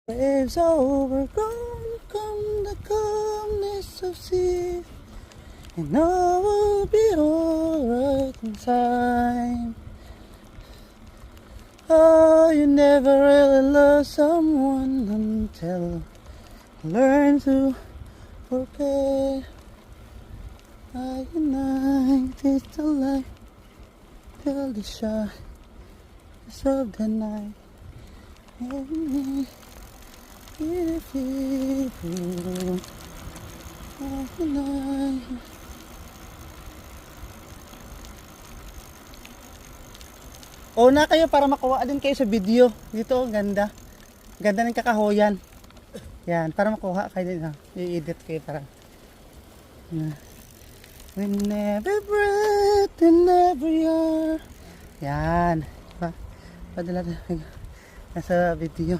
Waves overgrown, come the calmness of sea, and all will be alright in time. Oh, you never really love someone until you learn to forget. I unite is the light till the shadows of the night. If you una kayo para makuha din kayo sa video. Dito, ganda. Ganda ng kakahoyan. Yan, para makuha kayo din. I-edit kayo para. Yan. In every breath, in every hour. Yan. Padala na nasa video.